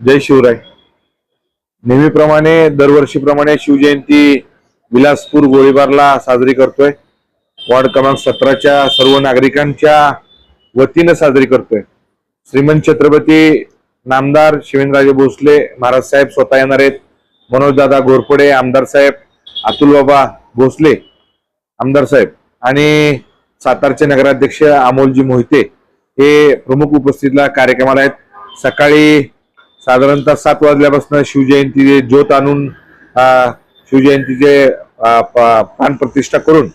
जय शिवराय। नेहमीप्रमाणे दरवर्षीप्रमाणे शिवजयंती विलासपूर गोळीबारला साजरी करतोय। वार्ड क्रमांक 17च्या सर्व नागरिकांच्या वतीने साजरी करतोय। श्रीमंत छत्रपती नामदार शिवेंद्रराजे भोसले महाराज साहेब स्वतः येणार आहेत। मनोजदादा घोरपडे आमदार साहेब, अतुल बाबा भोसले आमदार साहेब आणि सातारचे नगराध्यक्ष अमोलजी मोहिते हे प्रमुख उपस्थितीला कार्यक्रमाला आहेत। सकाळी साधारणतः 7 वाजल्यापासून शिवजयंतीचे ज्योत आणून शिवजयंतीचे प्राणप्रतिष्ठा करून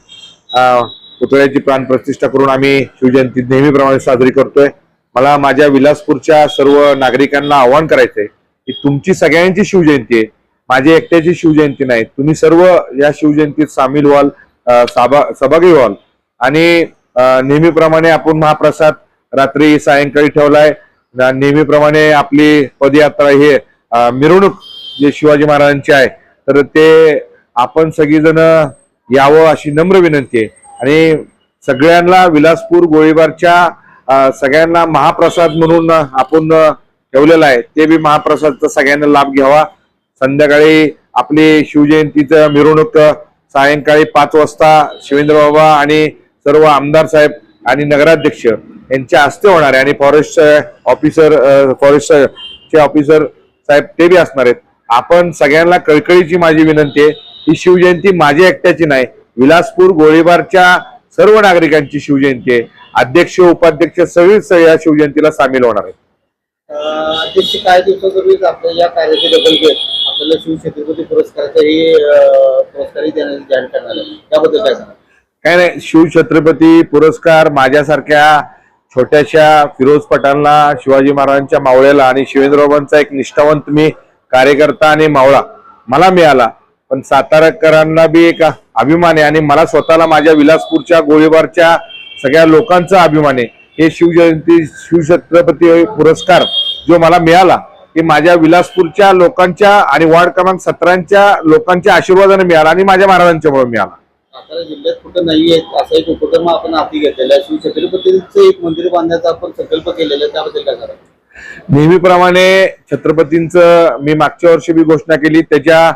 पुतळ्याची प्राणप्रतिष्ठा करून आम्ही शिवजयंती नेहमीप्रमाणे साजरी करतोय। मला माझ्या विलासपूरच्या सर्व नागरिकांना आवाहन करायचंय की तुमची सगळ्यांची शिवजयंती आहे, माझी एकट्याची शिवजयंती नाही। तुम्ही सर्व या शिवजयंतीत सामील व्हाल, सहभागी व्हाल आणि नेहमीप्रमाणे आपण महाप्रसाद रात्री सायंकाळी ठेवलाय। नेहमीप्रमाणे आपली पदयात्रा हे मिरवणूक जे शिवाजी महाराजांची आहे तर ते आपण सगळीजण यावं अशी नम्र विनंती आहे। आणि सगळ्यांना विलासपूर गोळीबारच्या सगळ्यांना महाप्रसाद म्हणून आपण ठेवलेला आहे, ते बी महाप्रसादचा सगळ्यांना लाभ घ्यावा। संध्याकाळी आपली शिवजयंतीचं मिरवणूक सायंकाळी 5 वाजता शिवेंद्र बाबा आणि सर्व आमदार साहेब आणि नगराध्यक्ष यांच्या हस्ते होणार आहे आणि फॉरेस्टचे ऑफिसर साहेब ते बी असणार आहेत। आपण सगळ्यांना कळकळीची माझी विनंती आहे, ही शिवजयंती माझ्या एकट्याची नाही, विलासपूर गोळीबारच्या सर्व नागरिकांची शिवजयंती आहे। अध्यक्ष उपाध्यक्ष सगळेच या शिवजयंतीला सामील होणार आहेत। अध्यक्ष काही दिवसापूर्वीच आपल्या या कार्याची दखल घेत आपल्याला शिवछत्रपती पुरस्काराचाही जाहीर करण्यात आला, त्याबद्दल काय सांगा? काय नाही, शिवछत्रपती पुरस्कार माझ्यासारख्या छोट्याशा फिरोज पठाणला, शिवाजी महाराजांच्या मावळ्याला आणि शिवेंद्रबाबांचा एक निष्ठावंत मी कार्यकर्ता आणि मावळा मला मिळाला, पण सातारकरांना बी एक अभिमान आहे आणि मला स्वतःला माझ्या विलासपूरच्या गोळीबारच्या सगळ्या लोकांचा अभिमान आहे। हे शिवछत्रपती पुरस्कार जो मला मिळाला हे माझ्या विलासपूरच्या लोकांच्या आणि वार्ड क्रमांक 17च्या लोकांच्या आशीर्वादाने मिळाला आणि माझ्या महाराजांच्यामुळे मिळाला। सातारा जिल्ह्यात कुठं नाहीये असा एक उपक्रम आपण हाती घेतलेला आहे, शिवछत्रपतींचं एक मंदिर बांधण्याचा आपण संकल्प केलेला आहे, त्याबद्दल काय सांगा? नेहमीप्रमाणे छत्रपतींचं मी मागच्या वर्षी बी घोषणा केली, त्याच्या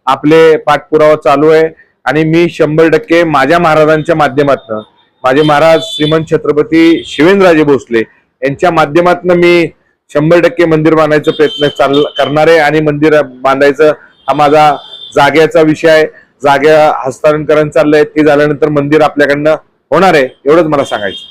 आपले पाठपुरावा चालू आहे आणि मी 100% माझ्या महाराजांच्या माध्यमातून, माझे महाराज श्रीमंत छत्रपती शिवेंद्रराजे भोसले यांच्या माध्यमातून मी 100% मंदिर बांधायचा प्रयत्न करणार आहे आणि मंदिर बांधायचं हा माझा जागेचा विषय आहे। जागा हस्तांतरण चाललंय, ते झाल्यानंतर मंदिर आपल्याकडनं होणार आहे, एवढंच मला सांगायचं।